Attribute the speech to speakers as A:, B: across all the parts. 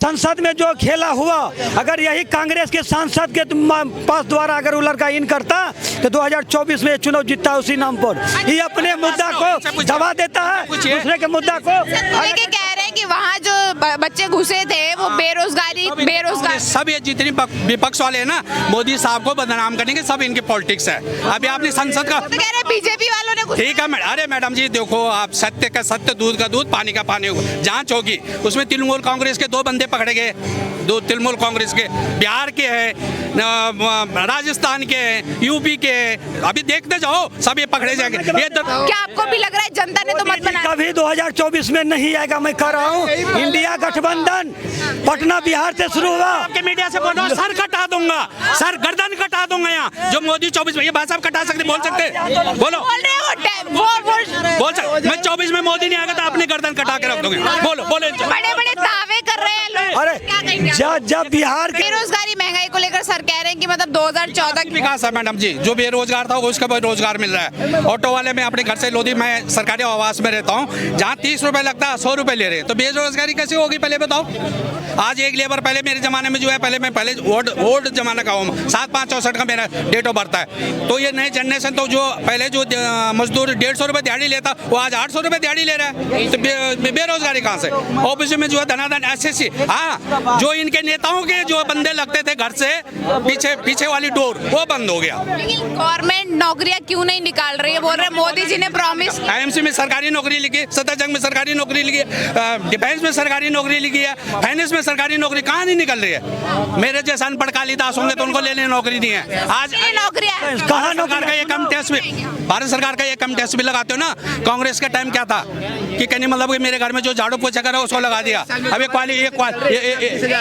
A: संसद में जो खेला हुआ, अगर यही कांग्रेस के सांसद के पास द्वारा अगर वो लड़का इन करता तो 2024 में चुनाव जीतता उसी नाम पर। ये अपने मुद्दा को दबा देता है, दूसरे के मुद्दा को।
B: लेकिन कह रहे हैं कि वहाँ जो बच्चे घुसे थे वो बेरोजगार
C: सब ये जितनी विपक्ष वाले हैं ना, मोदी साहब को बदनाम करने के सब इनके पॉलिटिक्स है। अभी आपने संसद का
B: तो कह रहे हैं बीजेपी वालों ने
C: ठीक है। अरे मैडम जी देखो, आप सत्य का सत्य, दूध का दूध, पानी का पानी जांच होगी। उसमें तृणमूल कांग्रेस के 2 बंदे पकड़े गए, 2 तृणमूल कांग्रेस के, बिहार के हैं, राजस्थान के हैं, यूपी के हैं। अभी देखते जाओ, सब ये पकड़े जाएंगे।
B: क्या आपको भी लग रहा है जनता ने तो मत बनाया?
A: कभी 2024 में नहीं आएगा, मैं कह रहा हूँ। इंडिया गठबंधन पटना बिहार से शुरू हुआ।
C: आपके मीडिया से बोल रहा हूँ, सर कटा दूंगा, सर गर्दन कटा दूंगा। यहाँ जो मोदी 24 में, ये भाई साहब कटा सकते, बोल सकते, बोलो बोल सकते। मैं 24 में मोदी नहीं आएगा तो अपनी गर्दन कटा के रख दूंगे। बोलो बोले।
B: बड़े बड़े दावे कर रहे हैं लोग।
A: अरे जब बिहार के
B: बेरोजगारी महंगाई को लेकर सर कह रहे हैं कि मतलब 2014 की
C: विकास है मैडम जी। जो बेरोजगार था उसका रोजगार मिल रहा है। ऑटो वाले में अपने घर से लोधी, मैं सरकारी आवास में रहता हूँ, जहाँ 30 रुपए लगता है 100 रुपए ले रहे हैं, तो बेरोजगारी कैसे होगी पहले बताओ। आज एक लेबर, पहले मेरे जमाने में जो है, पहले ओल्ड जमाना का हूँ, 7564 का मेरा डेट ऑफ बर्थ है। तो ये नई जनरेशन तो जो पहले जो मजदूर 150 रुपए दिहाड़ी लेता, वो आज 800 रुपए दिहाड़ी ले रहा है। तो बेरोजगारी कहाँ से? ऑफिस में जो है धनाधन एसएससी। हाँ, जो इनके नेताओं के जो बंदे लगते थे घर से पीछे वाली डोर, वो बंद हो गया।
B: लेकिन गवर्नमेंट नौकरियां क्यों नहीं निकाल रही है? बोल रहे मोदी जी ने प्रॉमिस।
C: आईएमसी में सरकारी नौकरी लिखी, सत्ताजंग में सरकारी नौकरी लिखी, डिफेंस में सरकारी नौकरी लिखी है, फाइनेंस में सरकारी नौकरी कहाँ नहीं निकल रही है? मेरे जैसा अनपढ़ कालिदास होंगे तो उनको लेने नौकरी नहीं है। आज
B: नौकरियां
C: कहाँ सरकार का ये कम टेस्ट भी, भारत सरकार का ये कम टेस्ट भी लगाते हो ना। कांग्रेस का टाइम क्या था कि कहने मतलब कि मेरे घर में जो झाड़ू पोछा कर रहा है उसको लगा दिया। अब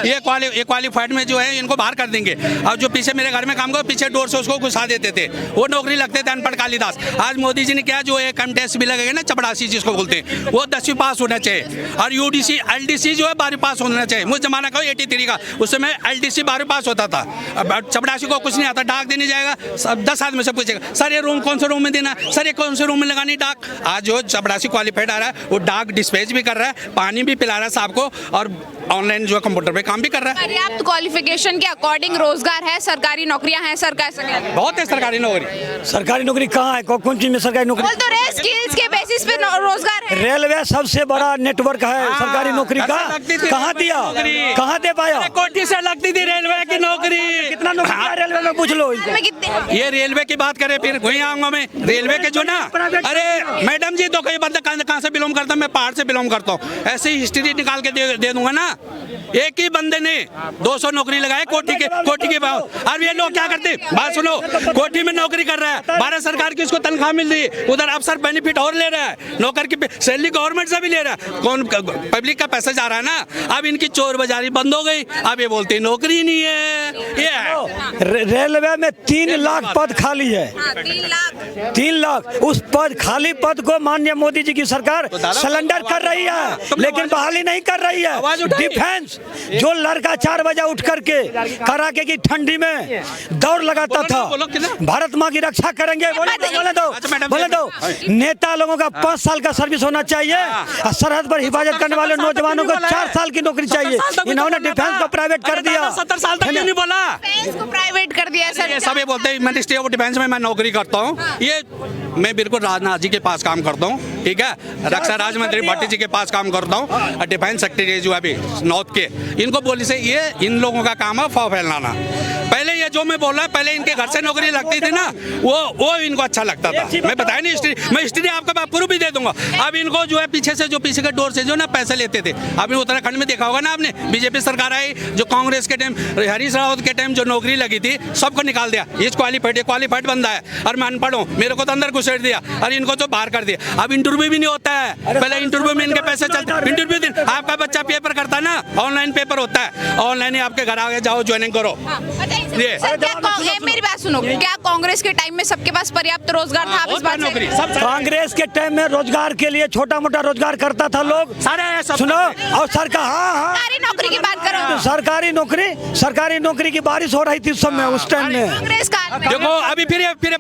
C: ये क्वालिफाइड में जो है इनको बाहर कर देंगे। और जो पीछे मेरे घर में काम करो, पीछे डोर से उसको घुसा देते थे, वो नौकरी लगते थे अनपढ़ कालिदास। आज मोदी जी ने क्या, जो है कम टेस्ट भी लगेगा ना, चपड़ासी जिसको बोलते हैं, वो 10वीं पास होना चाहिए। और यूडीसी एलडीसी जो है 12वीं पास होना चाहिए। मुझे जमाना का 83 का, उस समय एलडीसी 12वीं पास होता था। अब चपड़ासी को कुछ नहीं आता, डाक देने जाएगा, 10 आदमी से पूछेगा, सर ये रूम कौन से रूम में देना, सर ये कौन से रूम में लगानी डाक। आज जो चपड़ासी क्वालिफाइड आ रहा है, वो डाक डिस्पैच भी कर रहा है, पानी भी पिला रहा है साहब को, और ऑनलाइन जो है कंप्यूटर पे काम भी कर रहा है।
B: पर्याप्त क्वालिफिकेशन के अकॉर्डिंग रोजगार है, सरकारी नौकरियां हैं, सरकार से
C: बहुत है सरकारी नौकरी।
A: सरकारी नौकरी कहाँ है? कौन चीज में सरकारी नौकरी?
B: बोल तो रहे स्किल्स के बेसिस पे रोजगार है।
A: रेलवे सबसे बड़ा नेटवर्क है सरकारी नौकरी का। कहाँ दिया, कहाँ दे पाया?
C: कोठी से लगती थी रेलवे की नौकरी।
A: कितना नौकरी रेलवे में पूछ लो।
C: ये रेलवे की बात करें, फिर वहीं आऊंगा मैं। रेलवे के जो ना, अरे मैडम जी तो कई बंदा कहाँ से बिलोंग करता हूँ, मैं पहाड़ से बिलोंग करता हूँ। ऐसे ही हिस्ट्री निकाल के दे दूंगा ना। एक ही बंदे ने 200 नौकरी लगाए कोठी के भाव। अब ये लोग क्या करते, बात सुनो, कोठी में नौकरी कर रहा है, भारत सरकार की उसको तनख्वाह मिल रही है, उधर अफसर बेनिफिट और ले रहा है, नौकर की सैलरी गवर्नमेंट से भी ले रहा है। कौन, पब्लिक का पैसा जा रहा है ना। अब इनकी चोर बाजारी बंद हो गई, अब ये बोलते हैं नौकरी नहीं है। ये है
A: रेलवे में 3 लाख पद खाली है। 3 लाख उस पद, खाली पद को माननीय मोदी जी की सरकार सिलेंडर कर रही है, लेकिन बहाली नहीं कर रही है। डिफेंस जो लड़का 4 बजे उठ करके कराके की ठंडी में दौड़ लगाता था, भारत माँ की रक्षा करेंगे, बोले दो नेता लोगों का 5 साल का सर्विस होना चाहिए, और सरहद पर हिफाजत करने वाले नौजवानों को 4 साल की नौकरी चाहिए। इन्होंने डिफेंस को प्राइवेट कर दिया।
C: 70 साल तक नहीं बोला,
B: प्राइवेट कर दिया सर।
C: सब ये बोलते हैं मिनिस्ट्री ऑफ डिफेंस में मैं नौकरी करता हूँ। ये मैं बिल्कुल राजनाथ जी के पास काम करता हूँ, ठीक है, रक्षा राज्य मंत्री भट्टी जी के पास काम करता हूँ, डिफेंस सेक्रेटरी जो अभी नॉर्थ के, इनको बोली से ये इन लोगों का काम है अफवाह फैलाना। पहले ये जो मैं बोल रहा है, पहले इनके घर से नौकरी लगती थी ना, वो इनको अच्छा लगता था। मैं बताया नहीं हिस्ट्री, मैं हिस्ट्री आपको प्रूफ भी दे दूंगा। अब इनको जो है पीछे के डोर से जो ना पैसे लेते थे। आपने उत्तराखंड में देखा होगा ना, आपने बीजेपी सरकार आई, जो कांग्रेस के टाइम, हरीश रावत के टाइम जो नौकरी लगी थी सबको निकाल दिया। ये क्वालिफाइड बंदा है और मैं अनपढ़ हूँ, मेरे को तो अंदर घुसेड़ दिया और इनको तो बाहर कर दिया। अब इंटरव्यू भी नहीं होता है, पहले इंटरव्यू में इनके पैसे चलते। इंटरव्यू दिन आपका बच्चा पेपर करता है ना, ऑनलाइन पेपर होता है, ऑनलाइन ही आपके घर आगे जाओ, ज्वाइनिंग करो।
B: मेरी बात सुनो, क्या कांग्रेस के टाइम में सबके पास पर्याप्त रोजगार था? आप इस बात से
A: कांग्रेस के टाइम में रोजगार के लिए छोटा मोटा रोजगार करता था लोग,
C: सारे
A: सुनो। और सरकार, हाँ,
B: सरकारी नौकरी की बात करो,
A: सरकारी नौकरी की बारिश हो रही थी उस समय, उस टाइम में।
B: कांग्रेस काल में
C: देखो अभी फिर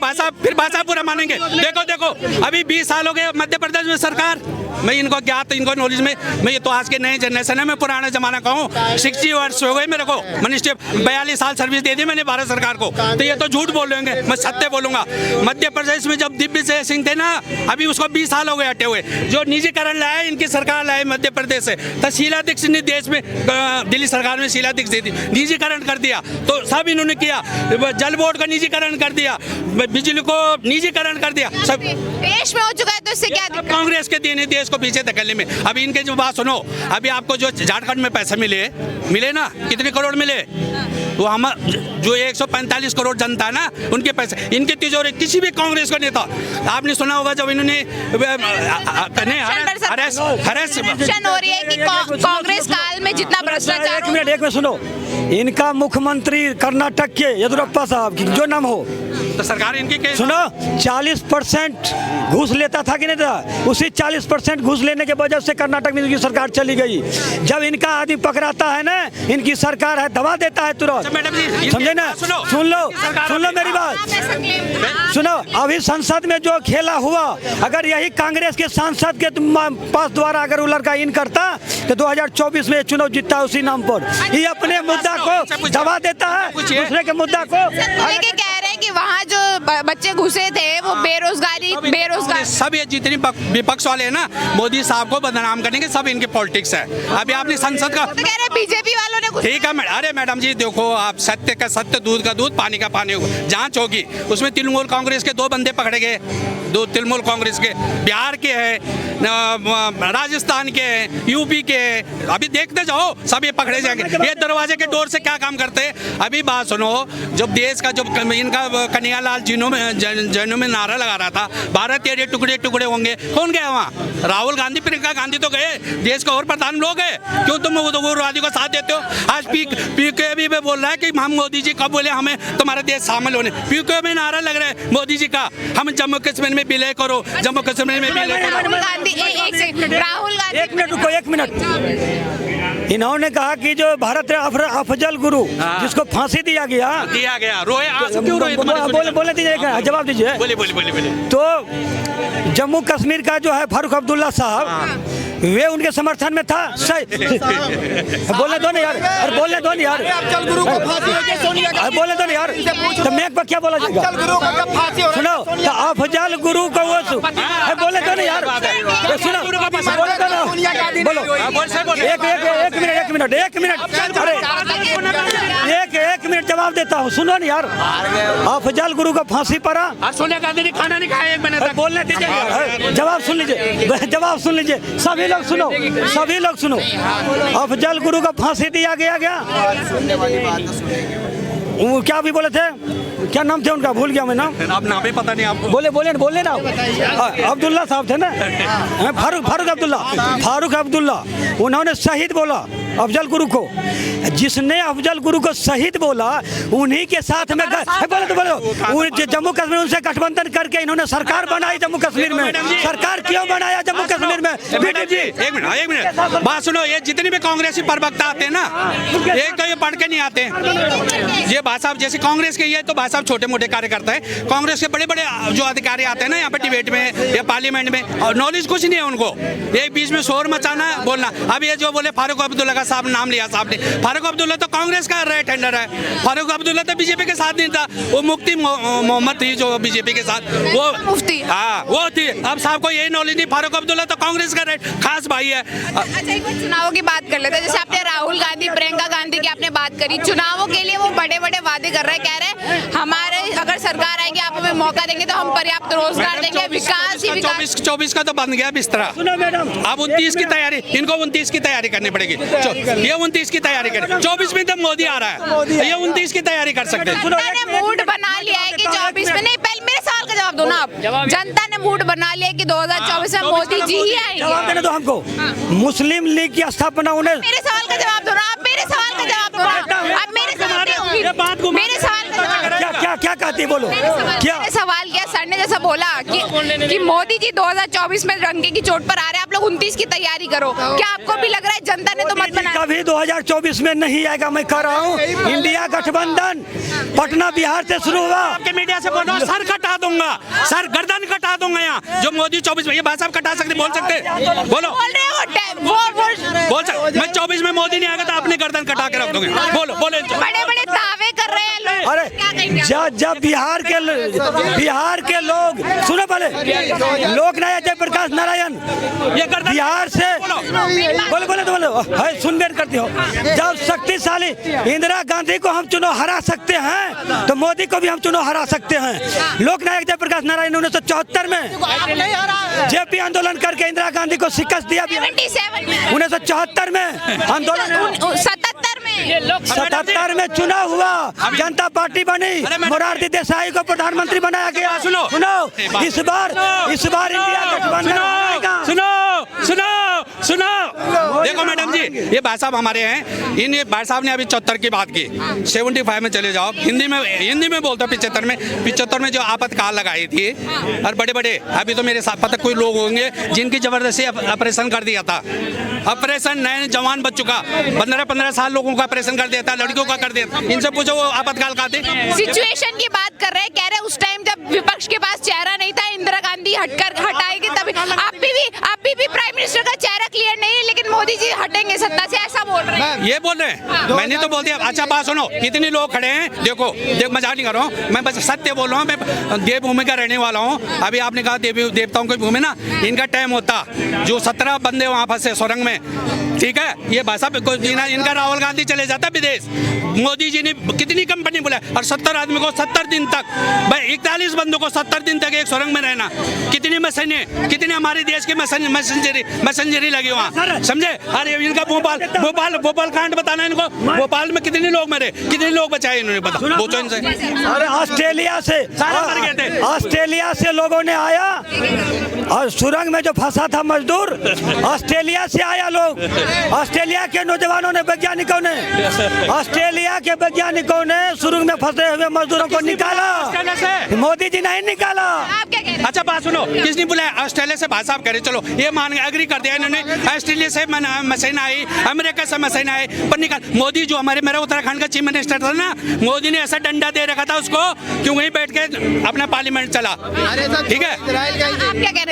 C: भाषा पूरा मानेंगे। देखो अभी 20 साल हो गए मध्य प्रदेश में सरकार। मैं इनको ज्ञात, इनको नॉलेज में, मैं ये तो आज के नए जनरेशन है, मैं पुराने जमाना का हूँ। 60 वर्ष हो गए मेरे को, मिनिस्टर 42 साल सर्विस दे दी मैंने भारत सरकार को। तो ये तो झूठ बोल रहे होंगे, मैं सत्य बोलूंगा। मध्य प्रदेश में जब दिग्विजय सिंह थे ना, अभी उसको 20 साल हो गए हटे हुए, जो निजीकरण लाया इनकी सरकार लाए मध्य प्रदेश से। तो शीला दीक्षित ने देश में, दिल्ली सरकार में शीला दीक्षित थी, निजीकरण कर दिया, तो सब इन्होंने किया। जल बोर्ड का निजीकरण कर दिया, बिजली को निजीकरण कर दिया, सब
B: देश में हो चुका है, तो इससे क्या दिक्कत?
C: कांग्रेस के देने देश को पीछे धकेलने में। अभी इनके जो बात सुनो, अभी आपको जो झारखंड में पैसे मिले ना, कितने करोड़ मिले? वो हम जो 145 करोड़ जनता है ना, उनके पैसे इनके तिजोरी। किसी भी कांग्रेस का नेता आपने सुना होगा जब इन्होंने
B: इलेक्शन हो रही है कि कांग्रेस काल में जितना भ्रष्टाचार।
A: एक मिनट सुनो, इनका मुख्यमंत्री कर्नाटक के येदियुरप्पा साहब की जो नाम हो,
C: तो सरकार इनकी
A: सुनो 40% घूस लेता था कि नहीं था, उसी 40% घूस लेने के वजह से कर्नाटक में इनकी सरकार चली गई। जब इनका आदमी पकड़ाता है ना, इनकी सरकार है दबा देता है तुरंत, समझे ना? सुन लो मेरी बात, सुनो। अभी संसद में जो खेला हुआ, अगर यही कांग्रेस के सांसद के पास द्वारा अगर वो लड़का इन करता तो 2024 में चुनाव जीतता उसी नाम पर। ये अपने मुद्दा को दबा देता है, दूसरे के मुद्दा को।
B: कह रहे हैं कि वहाँ जो बच्चे घुसे थे वो बेरोजगारी
C: सब ये जितने विपक्ष वाले हैं ना, मोदी साहब को बदनाम करने के सब इनके पॉलिटिक्स है। अभी आपने संसद का
B: तो कह रहे बीजेपी वालों ने
C: ठीक है। अरे मैडम जी देखो, आप सत्य का सत्य, दूध का दूध, पानी का पानी, जांच होगी। उसमें तृणमूल कांग्रेस के 2 बंदे पकड़े गए, 2 तृणमूल कांग्रेस के, बिहार के हैं, राजस्थान के हैं, यूपी के हैं। अभी देखते जाओ, सब ये पकड़े जाएंगे। ये दरवाजे के डोर से क्या काम करते हैं? अभी बात सुनो, जब देश का, जब इनका कन्हैयालाल जैनों में नारा लगा रहा था, भारत तेरे टुकड़े टुकड़े होंगे, कौन गया वहाँ? राहुल गांधी, प्रियंका गांधी तो गए, देश के और प्रधान लोग हैं। क्यों तुम उग्रवादी को साथ देते हो? आज पीके में बोल रहा है कि हम मोदी जी कब बोले हमें तुम्हारा देश शामिल होने। पीके में नारा लग रहा है मोदी जी का, हम जम्मू कश्मीर में विलय करो, जम्मू कश्मीर में विलय करो।
B: राहुल गांधी
A: एक मिनट इन्होंने कहा कि जो भारत अफजल गुरु जिसको फांसी दिया गया
C: रोए, आंसू क्यों रोए?
A: बोले दीजिए, जवाब दीजिए।
C: बोले।
A: तो जम्मू कश्मीर का जो है फारूक अब्दुल्ला साहब, वे उनके समर्थन में था। बोलने दो ना यार, अरे बोलने दो ना यार, बोलने दो ना यार, तो मैं क्या बोला जाएगा? सुनो, तो अफजल गुरु को वो बोले दो ना यार, सुनो, बोले दो ना, बोलो। एक मिनट अरे एक मिनट जवाब देता हूँ, सुनो ना यार। अफजल गुरु को फांसी पड़ा,
C: सोनिया गांधी ने खाना नहीं खाया 1 महीने तक।
A: बोलने दीजिए, जवाब सुन लीजिए, सभी लोग सुनो। अफजल गुरु को फांसी दिया गया। वो क्या भी बोले थे, क्या नाम थे उनका, भूल गया मैं नाम।
C: अब नाम ही पता नहीं आपको।
A: बोले ना, अब्दुल्ला साहब थे ना, फारूक अब्दुल्ला। उन्होंने शहीद बोला अफजल गुरु को। जिसने अफजल गुरु को शहीद बोला, उन्हीं के साथ में बोलो जम्मू कश्मीर उनसे गठबंधन करके इन्होंने सरकार बनाई जम्मू कश्मीर में। सरकार क्यों बनाया जम्मू कश्मीर में?
C: एक मिनट बात सुनो। ये जितने भी कांग्रेसी प्रवक्ता आते हैं ना, एक तो ये पढ़ के नहीं आते हैं। ये भाई साहब जैसे कांग्रेस के, ये तो भाई साहब छोटे मोटे कार्यकर्ता है। कांग्रेस के बड़े बड़े जो अधिकारी आते हैं ना यहाँ पे डिबेट में या पार्लियामेंट में, और नॉलेज कुछ नहीं है उनको। एक बीच में शोर मचाना, बोलना। अब ये जो बोले फारूक अब्दुल्ला का साहब नाम लिया साहब ने, फारूक अब्दुल्ला तो कांग्रेस का राइट हैंडर है। फारूक अब्दुल्ला तो बीजेपी के साथ नहीं था, वो मुफ्ती मोहम्मद थी जो बीजेपी के साथ, वो
B: मुफ्ती,
C: हाँ वो थी। अब साहब को यही नॉलेज नहीं। फारूक अब्दुल्ला तो कांग्रेस का राइट खास भाई है।
B: अच्छा, एक बार चुनावों की बात कर लेते हैं। जैसे आपने राहुल गांधी, प्रियंका गांधी की आपने बात करी, चुनावों के लिए वो बड़े बड़े वादे कर रहे हैं। कह रहे हैं हमारे अगर सरकार आएगी, आप हमें मौका देंगे तो हम पर्याप्त रोजगार देंगे, विकास ही विकास।
C: 24 का तो बन गया बिस्तरा। अब 29 की तैयारी, इनको 29 की तैयारी करनी पड़ेगी। ये 29 की तैयारी करें। 24 में तो मोदी आ रहा है, ये 29 की तैयारी कर सकते हैं।
B: जनता ने मूड बना लिया है कि 24 में नहीं, पहले मेरे सवाल का जवाब दो ना आप। जनता ने मूड बना लिया है कि 2024 में मोदी जी ही आएंगे।
A: जवाब देने दो हमको। मुस्लिम लीग की स्थापना उन्हें,
B: मेरे सवाल का जवाब दो ना आप, मेरे सवाल का जवाब दो ना आप। मेरे सवाल का जवाब
A: क्या कहती है, बोलो।
B: क्या सवाल किया सर ने, जैसा बोला कि मोदी जी 2024 में रंगे की चोट पर आ रहे हैं, आप लोग 29 की तैयारी करो। क्या आपको भी लग रहा है जनता ने तो मत बना?
A: कभी 2024 में नहीं आएगा, मैं कह रहा हूँ। इंडिया गठबंधन पटना बिहार से शुरू हुआ।
C: आपके मीडिया से बोल रहा हूँ, सर कटा दूंगा, सर गर्दन कटा दूंगा यहाँ। जो मोदी 24 में, ये भाई साहब कटा सकते, बोल सकते, बोलो
B: बोल रहे हो
C: बोल सकते। मैं 24 में मोदी नहीं आएगा तो अपने गर्दन कटा के रख दूंगे। बोलो बोले।
B: बड़े बड़े दावे कर रहे हैं लोग।
A: अरे
B: क्या कहेंगे?
A: जब बिहार के लोग सुनो, पहले लोकनायक जयप्रकाश नारायण
C: ये गर्दन
A: बिहार से बोले तो बोलो, है सुन बेर करती हो। जब शक्तिशाली इंदिरा गांधी को हम चुनाव हरा सकते हैं तो मोदी को भी हम चुनाव हरा सकते हैं। लोकनायक जयप्रकाश नारायण 1974 में जेपी आंदोलन करके इंदिरा गांधी को शिकस्त दिया। 1974 में आंदोलन, 77 में चुनाव हुआ, जनता पार्टी बनी, मोरारजी देसाई को प्रधानमंत्री बनाया गया। सुनो इस बार इंडिया गठबंधन आएगा।
C: सुनो देखो मैडम जी, ये भाई साहब हमारे हैं, इन ये भाई साहब ने अभी 74 की बात की, 75 में चले जाओ। हिंदी में बोलते हो 75 में जो आपातकाल लगाई थी, और बड़े अभी तो मेरे साथ पता कोई लोग होंगे जिनकी जबरदस्ती ऑपरेशन कर दिया था। ऑपरेशन नए जवान बच्चों का 15 साल लोगों का ऑपरेशन कर दिया था, लड़कियों का कर दिया था। इनसे पूछो वो आपातकाल का थी।
B: सिचुएशन की बात कर रहे हैं, कह रहे उस टाइम जब विपक्ष के पास चेहरा नहीं था, इंदिरा गांधी हटाएगी तभी। अभी भी प्राइम मिनिस्टर का चेहरा क्लियर नहीं है, लेकिन मोदी जी हटेंगे सत्ता से, ऐसा बोल रहे हैं।
C: ये बोल रहे हैं, मैंने तो बोल दिया। अच्छा बात सुनो, कितने लोग खड़े हैं, देखो मजाक नहीं कर रहा हूँ, मैं बस सत्य बोल रहा हूँ। मैं देवभूमि का रहने वाला हूँ। अभी आपने कहा देवताओं की भूमि ना, इनका टाइम होता, जो 17 बंदे वहाँ फंसे सुरंग में, ठीक है, ये भाषा इनका राहुल गांधी चले जाता विदेश। मोदी जी ने कितनी कंपनी बुलाया, और 70 आदमी को 70 दिन तक, भाई 41 बंदों को 70 दिन तक एक सुरंग में रहना, कितनी मशीनें, कितने हमारे देश की मशीनरी लगी वहाँ, समझे। अरे इनका भोपाल कांड बताना इनको, भोपाल में कितने लोग मरे, कितने लोग बचाए इन्होंने, पता पूछो इनसे।
A: अरे ऑस्ट्रेलिया से लोगों ने आया, और सुरंग में जो फंसा था मजदूर, ऑस्ट्रेलिया से आया लोग। ऑस्ट्रेलिया के नौजवानों ने, ऑस्ट्रेलिया के वैज्ञानिकों ने सुरंग में फंसे हुए मजदूरों को निकाला, मोदी जी नहीं निकाला।
B: आप क्या कह रहे हैं?
C: अच्छा बात सुनो, किसने बुलाया? ऑस्ट्रेलिया से भाई साहब करे, चलो ये मान गए, एग्री कर दिया इन्होंने। ऑस्ट्रेलिया से मशीन आई, अमेरिका से मशीन आई, पर निकाल। मोदी जो मेरा उत्तराखंड का चीफ मिनिस्टर था ना, मोदी ने ऐसा डंडा दे रखा था उसको, क्यों वहीं बैठ के अपना पार्लियामेंट चला, ठीक है।
B: आप क्या कह रहे हैं?